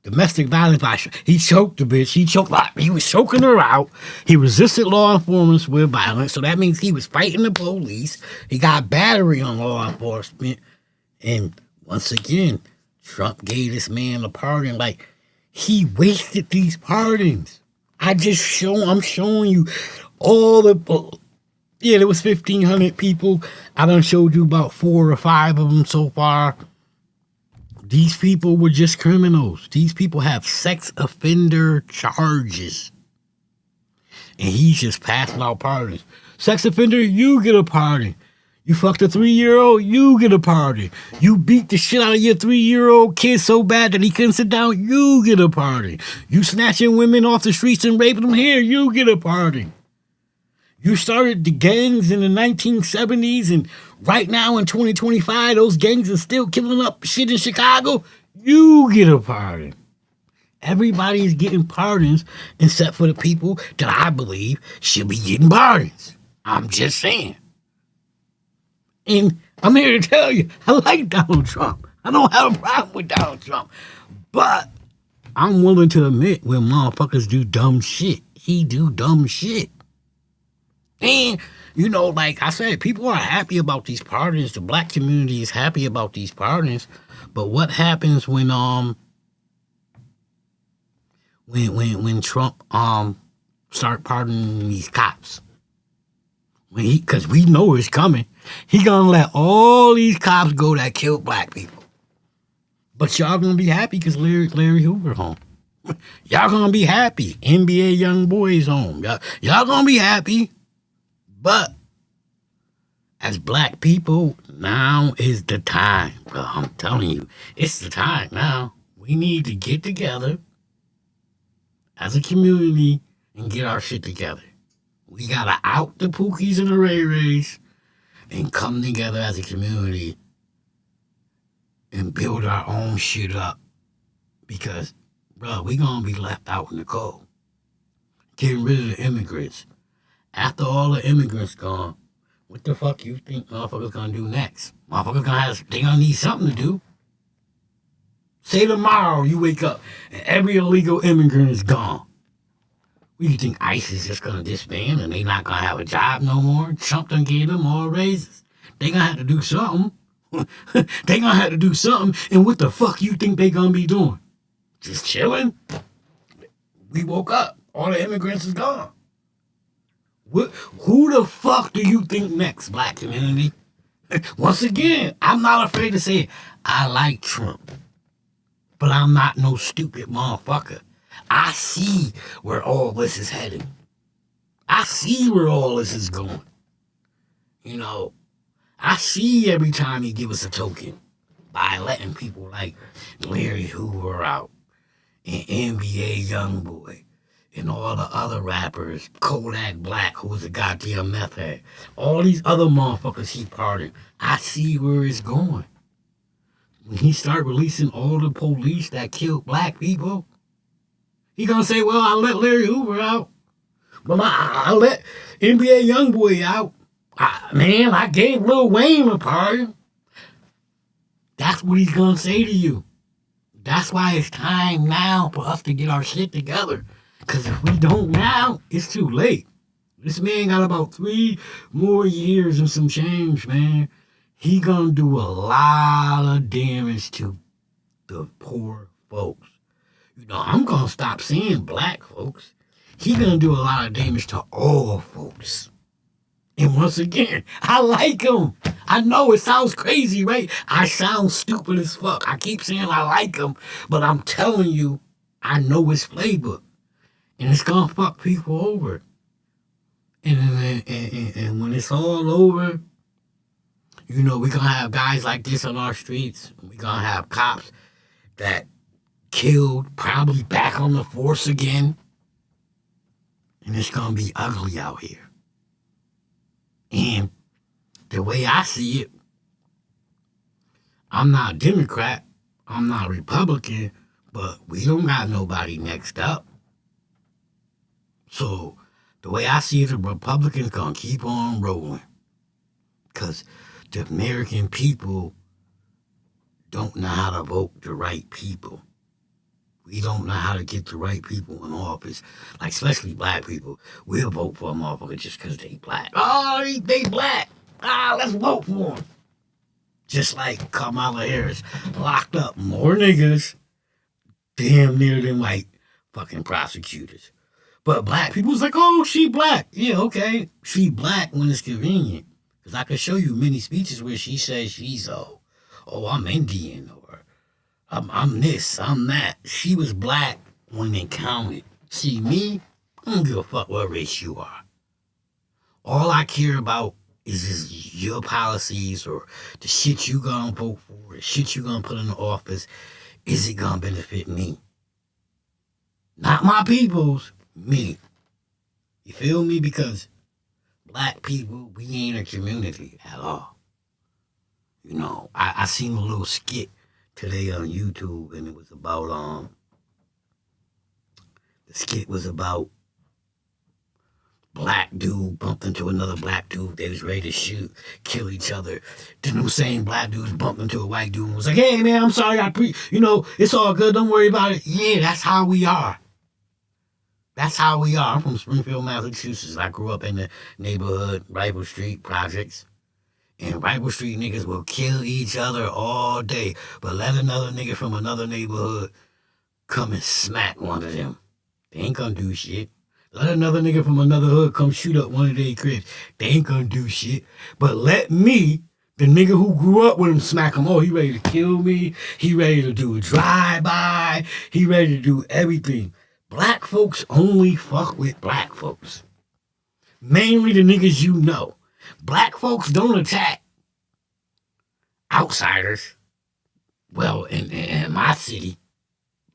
Domestic violence by he choked the bitch. He was choking her out. He resisted law enforcement with violence. So that means he was fighting the police. He got battery on law enforcement. And once again, Trump gave this man a pardon. Like, he wasted these pardons. I'm showing you all the, there was 1,500 people. I done showed you about 4 or 5 of them so far. These people were just criminals. These people have sex offender charges. And he's just passing out pardons. Sex offender, you get a pardon. You fucked a 3-year-old, you get a pardon. You beat the shit out of your 3-year-old kid so bad that he couldn't sit down, you get a pardon. You snatching women off the streets and raping them here, you get a pardon. You started the gangs in the 1970s, and right now in 2025, those gangs are still killing up shit in Chicago. You get a pardon. Everybody's getting pardons except for the people that I believe should be getting pardons. I'm just saying. And I'm here to tell you, I like Donald Trump. I don't have a problem with Donald Trump. But I'm willing to admit when motherfuckers do dumb shit, he do dumb shit. And, like I said, people are happy about these pardons. The black community is happy about these pardons. But what happens when Trump start pardoning these cops? Because we know it's coming. He gonna let all these cops go that killed black people. But y'all gonna be happy because Larry Hoover home. Y'all gonna be happy. NBA young boys home. Y'all gonna be happy. But as black people, now is the time. Bro, I'm telling you, it's the time now. We need to get together as a community and get our shit together. We gotta out the Pookies and the Ray Rays and come together as a community and build our own shit up. Because, bro, we gonna be left out in the cold. Getting rid of the immigrants. After all the immigrants gone, what the fuck you think motherfuckers gonna do next? Motherfuckers they gonna need something to do. Say tomorrow you wake up and every illegal immigrant is gone. What do you think ICE is just gonna disband and they not gonna have a job no more? Trump done gave them all raises. They gonna have to do something. They gonna have to do something. And what the fuck you think they gonna be doing? Just chilling? We woke up. All the immigrants is gone. Who the fuck do you think next, black community? Once again, I'm not afraid to say it. I like Trump. But I'm not no stupid motherfucker. I see where all this is heading. I see where all this is going. You know, I see every time he give us a token by letting people like Larry Hoover out and NBA Youngboy and all the other rappers, Kodak Black, who was a goddamn meth head, all these other motherfuckers he pardoned. I see where it's going. When he start releasing all the police that killed black people, he gonna say, well, I let Larry Hoover out. Well, I let NBA Youngboy out. I gave Lil Wayne a pardon. That's what he's gonna say to you. That's why it's time now for us to get our shit together. Because if we don't now, it's too late. This man got about 3 more years and some change, man. He gonna do a lot of damage to the poor folks. You know, I'm gonna stop saying black folks. He gonna do a lot of damage to all folks. And once again, I like him. I know it sounds crazy, right? I sound stupid as fuck. I keep saying I like him, but I'm telling you, I know his playbook. And it's gonna fuck people over. And when it's all over, you know, we're gonna have guys like this on our streets. We're gonna have cops that killed, probably back on the force again. And it's gonna be ugly out here. And the way I see it, I'm not a Democrat, I'm not a Republican, but we don't got nobody next up. So the way I see it, the Republicans gonna keep on rolling. Because the American people don't know how to vote the right people. We don't know how to get the right people in office. Like, especially black people. We'll vote for a motherfucker just because they black. Oh, they black. Let's vote for them. Just like Kamala Harris locked up more niggas damn near than white fucking prosecutors. But black people's like, oh, she black. Yeah, okay. She black when it's convenient. Because I could show you many speeches where she says she's, I'm Indian, or I'm this, I'm that. She was black when it counted. See, me, I don't give a fuck what race you are. All I care about is your policies or the shit you gonna vote for, the shit you gonna put in the office. Is it gonna benefit me? Not my peoples, me. You feel me? Because black people, we ain't a community at all. You know, I seen a little skit today on YouTube, and it was about, the skit was about black dude bumped into another black dude. They was ready to shoot, kill each other. Then them same black dudes bumped into a white dude and was like, hey man, I'm sorry, it's all good, don't worry about it. Yeah, that's how we are. That's how we are. I'm from Springfield, Massachusetts. I grew up in the neighborhood, Rifle Street projects. And Rifle Street niggas will kill each other all day. But let another nigga from another neighborhood come and smack one of them. They ain't gonna do shit. Let another nigga from another hood come shoot up one of their cribs. They ain't gonna do shit. But let me, the nigga who grew up with him, smack him. Oh, he ready to kill me. He ready to do a drive-by. He ready to do everything. Black folks only fuck with black folks. Mainly the niggas you know. Black folks don't attack outsiders. Well, in my city,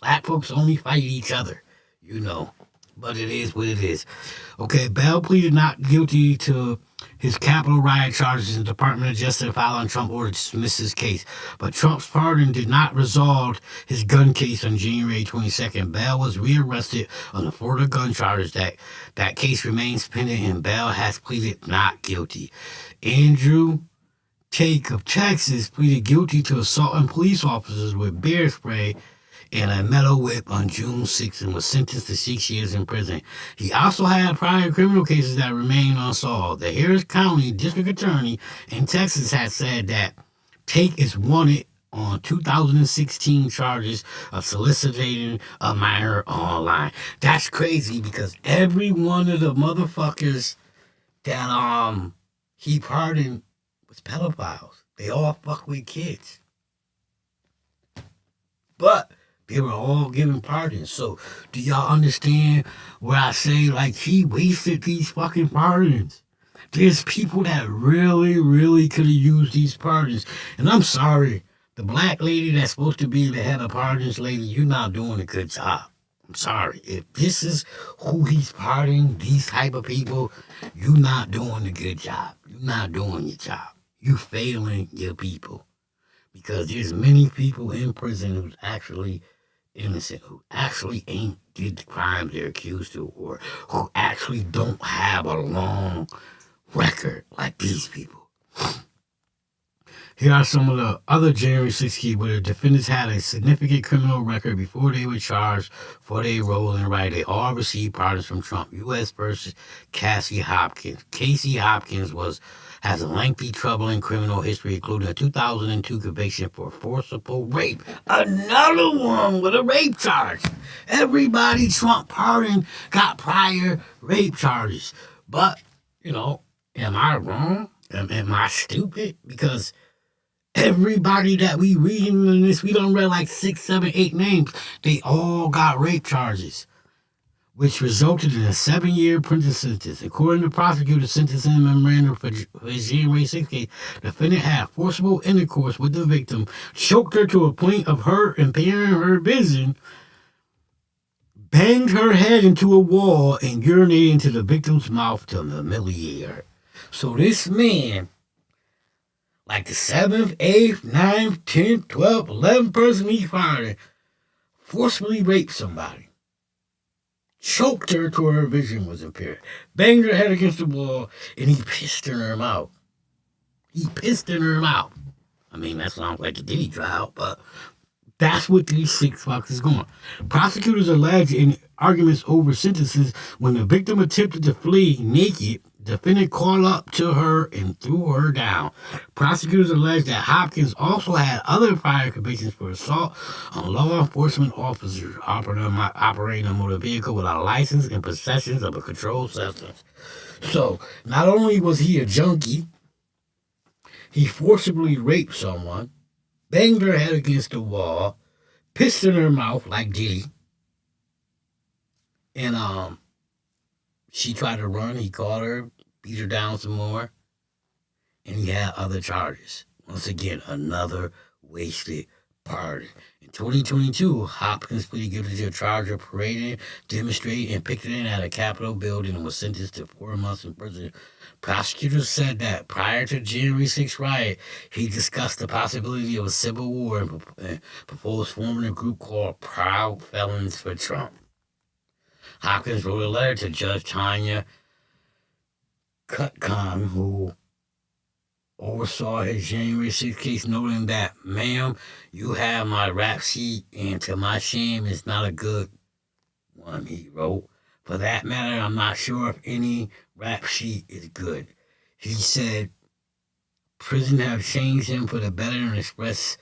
black folks only fight each other, you know. But it is what it is. Okay, Bell pleaded not guilty to his Capitol riot charges, and the Department of Justice filed on Trump order to dismiss his case. But Trump's pardon did not resolve his gun case on January 22nd. Bell was rearrested on the Florida gun charges. That case remains pending, and Bell has pleaded not guilty. Andrew Take of Texas pleaded guilty to assaulting police officers with bear spray and a metal whip on June 6th and was sentenced to 6 years in prison. He also had prior criminal cases that remain unsolved. The Harris County District Attorney in Texas had said that Tate is wanted on 2016 charges of soliciting a minor online. That's crazy because every one of the motherfuckers that he pardoned was pedophiles. They all fuck with kids. But they were all given pardons. So do y'all understand where I say like he wasted these fucking pardons? There's people that really, really could have used these pardons. And I'm sorry, the black lady that's supposed to be the head of pardons lady, you're not doing a good job. I'm sorry. If this is who he's pardoning, these type of people, you're not doing a good job. You're not doing your job. You're failing your people. Because there's many people in prison who's actually innocent, who actually ain't did the crimes they're accused of, or who actually don't have a long record like these people. Here are some of the other January 6th cases where the defendants had a significant criminal record before they were charged for their role in riot. They all received pardons from Trump. U.S. versus Casey Hopkins. Casey Hopkins has a lengthy, troubling criminal history, including a 2002 conviction for forcible rape. Another one with a rape charge. Everybody Trump pardoned got prior rape charges. But, am I wrong? Am I stupid? Because everybody that we read in this, we done read like 6, 7, 8 names. They all got rape charges, which resulted in a 7-year prison sentence. According to prosecutors sentencing memorandum for his January 6th case, the defendant had forcible intercourse with the victim, choked her to a point of her impairing her vision, banged her head into a wall, and urinated into the victim's mouth to humiliate her. So this man, like the 7th, 8th, 9th, 10th, 12th, 11th person he fired, forcibly raped somebody. Choked her till her vision was impaired. Banged her head against the wall, and he pissed in her mouth. I mean, that sounds like a Diddy trial, but that's what these 6 fuckers going. Prosecutors allege in arguments over sentences when the victim attempted to flee naked, the defendant crawled up to her and threw her down. Prosecutors allege that Hopkins also had other prior convictions for assault on law enforcement officers operating a motor vehicle without a license and possession of a controlled substance. So, not only was he a junkie, he forcibly raped someone, banged her head against the wall, pissed in her mouth like Diddy, and she tried to run. He caught her, beat her down some more, and he had other charges. Once again, another wasted pardon. In 2022, Hopkins pleaded guilty to a charge of parading, demonstrating, and picketing at a Capitol building and was sentenced to 4 months in prison. Prosecutors said that prior to January 6th riot, he discussed the possibility of a civil war and proposed forming a group called Proud Felons for Trump. Hopkins wrote a letter to Judge Tanya Kutkan, who oversaw his January 6th case, noting that, "Ma'am, you have my rap sheet, and to my shame, it's not a good one," he wrote. "For that matter, I'm not sure if any rap sheet is good." He said prison have changed him for the better and expressed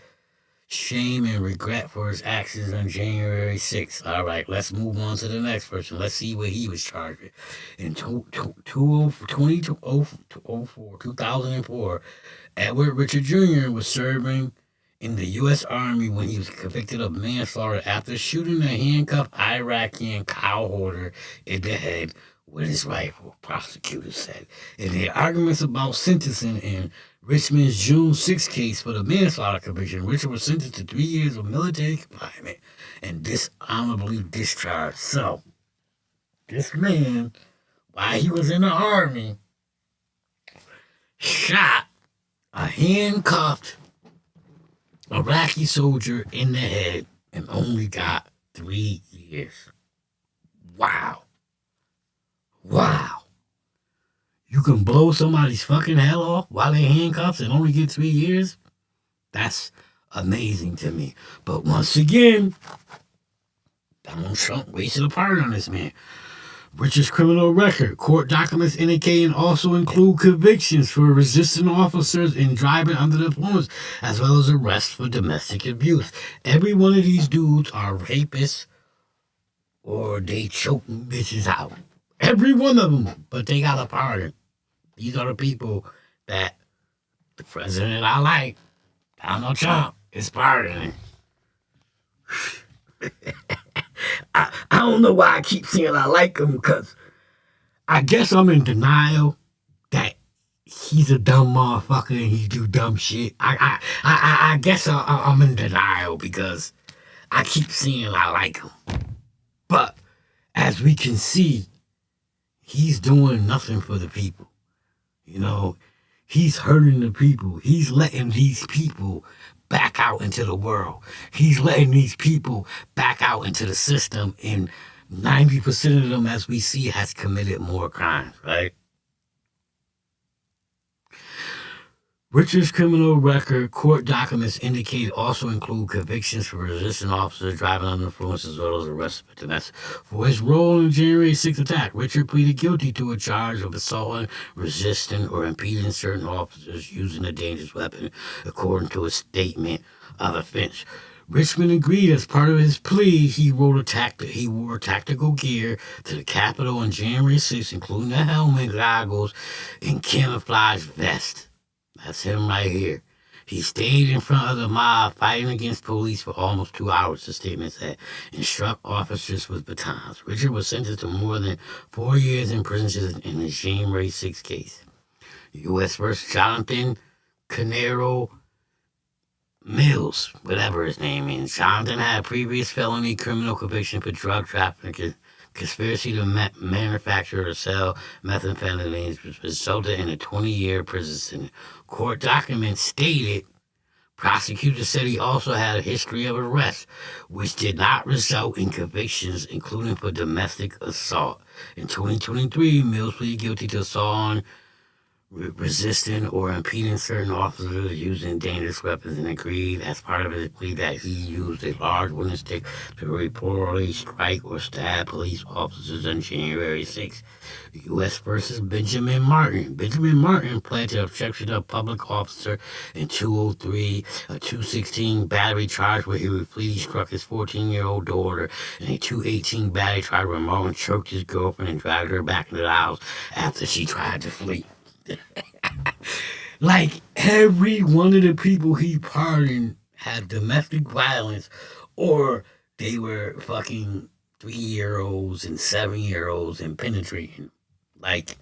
shame and regret for his actions on January 6th. All right, let's move on to the next person. Let's see what he was charged with. In 2004, Edward Richard Jr. was serving in the U.S. Army when he was convicted of manslaughter after shooting a handcuffed Iraqi cowholder in the head with his rifle, prosecutors said. In their arguments about sentencing in Richmond's June 6 case for the manslaughter conviction, Richard was sentenced to 3 years of military confinement and dishonorably discharged. So, this man, while he was in the Army, shot a handcuffed Iraqi soldier in the head and only got 3 years. Wow. You can blow somebody's fucking hell off while they're handcuffed and only get 3 years? That's amazing to me. But once again, Donald Trump wasted a pardon on this man. Richard's criminal record. Court documents indicating also include convictions for resisting officers and driving under the influence, as well as arrests for domestic abuse. Every one of these dudes are rapists or they choking bitches out. Every one of them. But they got a pardon. These are the people that the president I like, Donald Trump, is pardoning. I don't know why I keep saying I like him, because I guess I'm in denial that he's a dumb motherfucker and he do dumb shit. I guess I'm in denial because I keep saying I like him. But as we can see, he's doing nothing for the people. You know, he's hurting the people. He's letting these people back out into the world. He's letting these people back out into the system, and 90% of them, as we see, has committed more crimes, right? Richard's criminal record, court documents indicate also include convictions for resisting officers driving under influence, as well as arrests for domestic. For his role in the January 6th attack, Richard pleaded guilty to a charge of assaulting, resisting, or impeding certain officers using a dangerous weapon, according to a statement of offense. Richmond agreed as part of his plea. He wore tactical gear to the Capitol on January 6th, including a helmet, goggles, and camouflage vest. That's him right here. He stayed in front of the mob fighting against police for almost 2 hours, the statement said, and struck officers with batons. Richard was sentenced to more than 4 years in prison in the January 6th case. U.S. versus Jonathan Canero Mills, whatever his name is. Jonathan had a previous felony criminal conviction for drug trafficking, conspiracy to manufacture or sell methamphetamines, which resulted in a 20-year prison sentence. Court documents stated prosecutors said he also had a history of arrests, which did not result in convictions, including for domestic assault. In 2023, Mills pleaded guilty to assault, resisting or impeding certain officers using dangerous weapons, and agreed as part of his plea that he used a large wooden stick to reportedly strike or stab police officers on January 6th. U.S. versus Benjamin Martin. Benjamin Martin pled to obstruction of public officer in 203, a 216 battery charge where he repeatedly struck his 14-year-old daughter, and a 218 battery charge where Martin choked his girlfriend and dragged her back into the house after she tried to flee. Like, every one of the people he pardoned had domestic violence, or they were fucking 3-year-olds and 7-year-olds and penetrating. Like,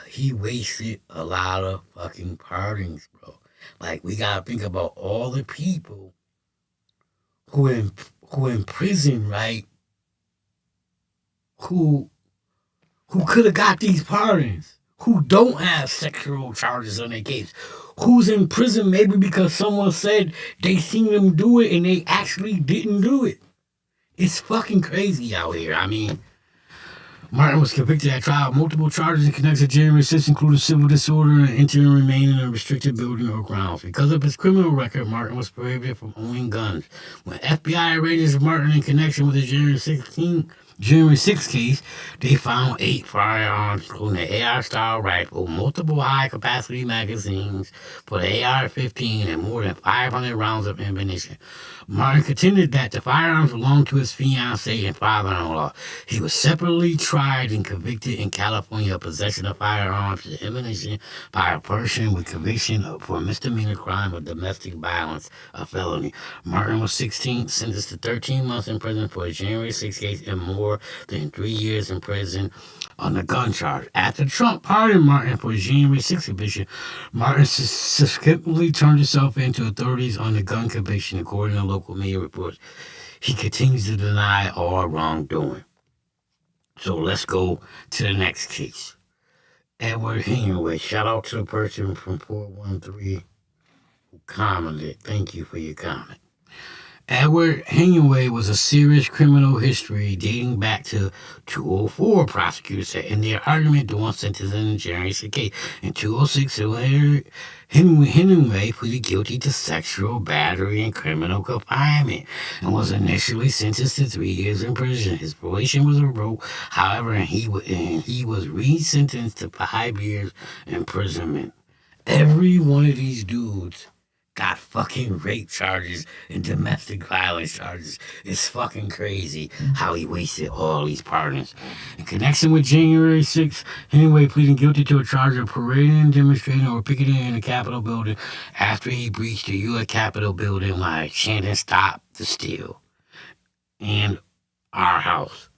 he wasted a lot of fucking pardons, bro. Like, we gotta think about all the people who in prison, right? Who could have got these pardons, who don't have sexual charges on their case, who's in prison maybe because someone said they seen them do it and they actually didn't do it. It's fucking crazy out here. I mean, Martin was convicted at trial of multiple charges in connection to January 6th, including civil disorder and entering and remaining in a restricted building or grounds. Because of his criminal record, Martin was prohibited from owning guns. When FBI arrested Martin in connection with the January 6th case, they found 8 firearms, including an AR-style rifle, multiple high-capacity magazines for the AR-15, and more than 500 rounds of ammunition. Martin contended that the firearms belonged to his fiancée and father-in-law. He was separately tried and convicted in California of possession of firearms and ammunition by a person with conviction for a misdemeanor crime of domestic violence, a felony. Martin was 16, sentenced to 13 months in prison for a January 6th case and more than 3 years in prison on the gun charge. After Trump pardoned Martin for his January 6th conviction, Martin subsequently turned himself in to authorities on the gun conviction, according to local media reports. He continues to deny all wrongdoing. So let's go to the next case. Edward Hemingway. Shout out to the person from 413 who commented. Thank you for your comment. Edward Hemingway was a serious criminal history dating back to 204, prosecutors said in their argument during sentencing in January's case. In 206, Hemingway pleaded guilty to sexual battery and criminal confinement and was initially sentenced to 3 years in prison. His probation was revoked, however, and he was re-sentenced to 5 years imprisonment. Every one of these dudes got fucking rape charges and domestic violence charges. It's fucking crazy how he wasted all these pardons. In connection with January 6th, Hemingway pleading guilty to a charge of parading, demonstrating, or picketing in the Capitol building after he breached the U.S. Capitol building while chanting "Stop the Steal" and "Our House."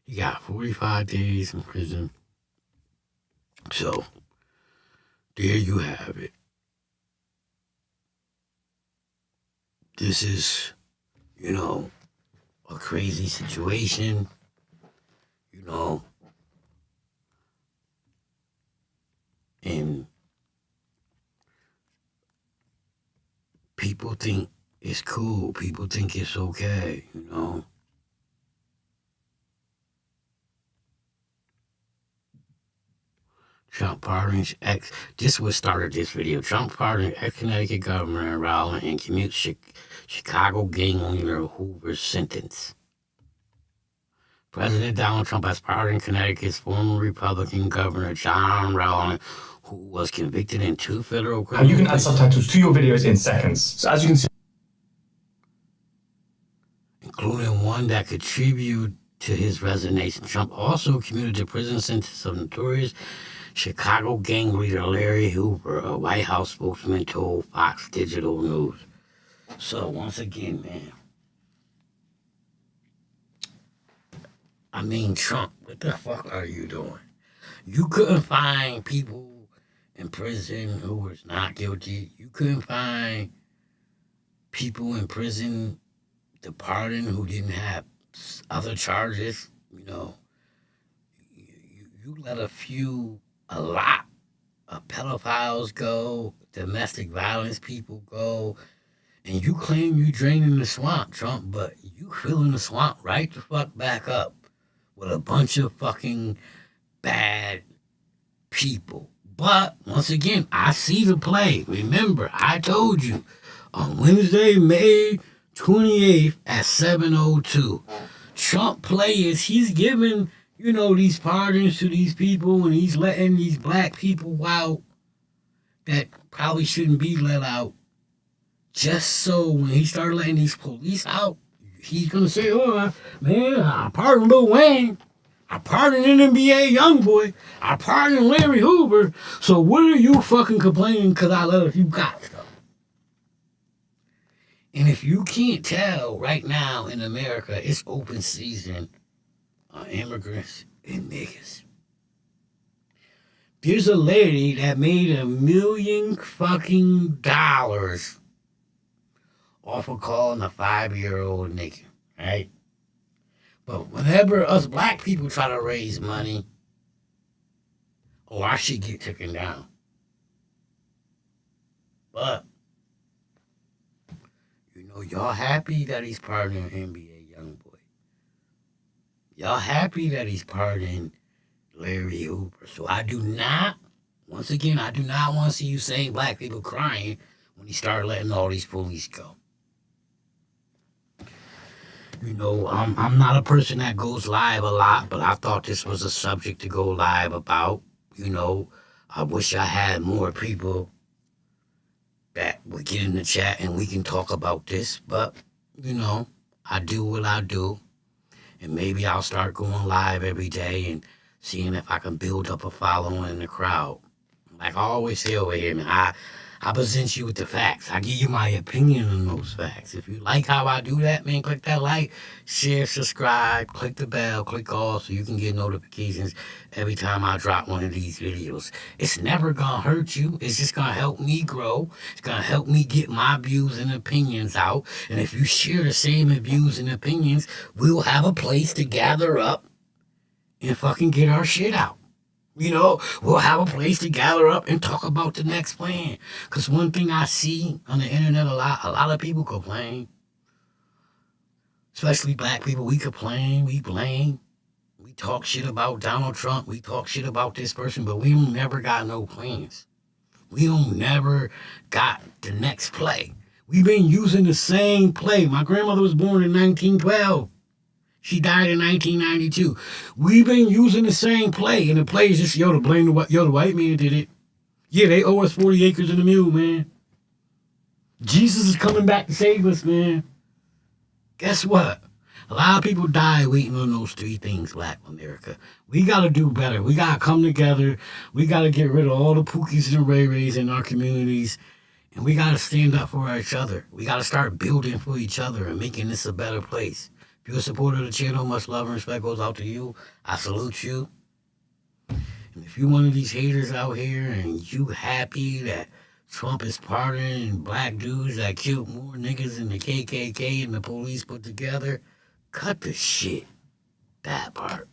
He got 45 days in prison. So, there you have it. This is, a crazy situation. And people think it's cool. People think it's okay, Trump pardons this was started this video. Trump pardoned ex-Connecticut Governor Rowland and commutes Chicago gang leader Hoover's sentence. President Donald Trump has pardoned Connecticut's former Republican Governor John Rowland, who was convicted in 2 federal criminal You can add subtitles to your videos in seconds. So as you can see, including one that contributed to his resignation. Trump also commuted the prison sentence of notorious Chicago gang leader Larry Hoover, a White House spokesman told Fox Digital News. So once again, man, Trump, what the fuck are you doing? You couldn't find people in prison who was not guilty. You couldn't find people in prison to pardon who didn't have other charges. You let a lot of pedophiles go, domestic violence people go, and you claim you draining the swamp, Trump, but you filling the swamp right the fuck back up with a bunch of fucking bad people. But once again, I see the play. Remember, I told you on Wednesday, May 28th at 7:02, Trump players, he's giving these pardons to these people, and he's letting these black people out that probably shouldn't be let out, just so when he started letting these police out, he's going to say, oh, man, I pardoned Lil Wayne. I pardoned an NBA YoungBoy. I pardoned Larry Hoover. So what are you fucking complaining because I let a few cops go? And if you can't tell, right now in America, it's open season on immigrants and niggas. There's a lady that made $1 million fucking dollars off of calling a 5-year-old nigga, right? But whenever us black people try to raise money, our shit get taken down. But, y'all happy that he's pardoning NBA YoungBoy. Y'all happy that he's pardoning Larry Hoover. So I do not want to see you saying black people crying when he started letting all these police go. I'm not a person that goes live a lot, but I thought this was a subject to go live about. I wish I had more people that would get in the chat and we can talk about this, but, I do what I do. And maybe I'll start going live every day and seeing if I can build up a following in the crowd. Like I always say over here, man, I present you with the facts. I give you my opinion on those facts. If you like how I do that, man, click that like, share, subscribe, click the bell, click all so you can get notifications every time I drop one of these videos. It's never gonna hurt you. It's just gonna help me grow. It's gonna help me get my views and opinions out. And if you share the same views and opinions, we'll have a place to gather up and fucking get our shit out. You know, we'll have a place to gather up and talk about the next plan. Because one thing I see on the internet a lot of people complain. Especially black people, we complain, we blame. We talk shit about Donald Trump. We talk shit about this person, but we don't never got no plans. We don't never got the next play. We've been using the same play. My grandmother was born in 1912. She died in 1992. We've been using the same play, and the play is just, the white man did it. Yeah, they owe us 40 acres and a mule, man. Jesus is coming back to save us, man. Guess what? A lot of people die waiting on those three things, Black America. We got to do better. We got to come together. We got to get rid of all the Pookies and Ray Rays in our communities. And we got to stand up for each other. We got to start building for each other and making this a better place. If you're a supporter of the channel, much love and respect goes out to you. I salute you. And if you're one of these haters out here and you happy that Trump is pardoning black dudes that killed more niggas than the KKK and the police put together, cut the shit. That part.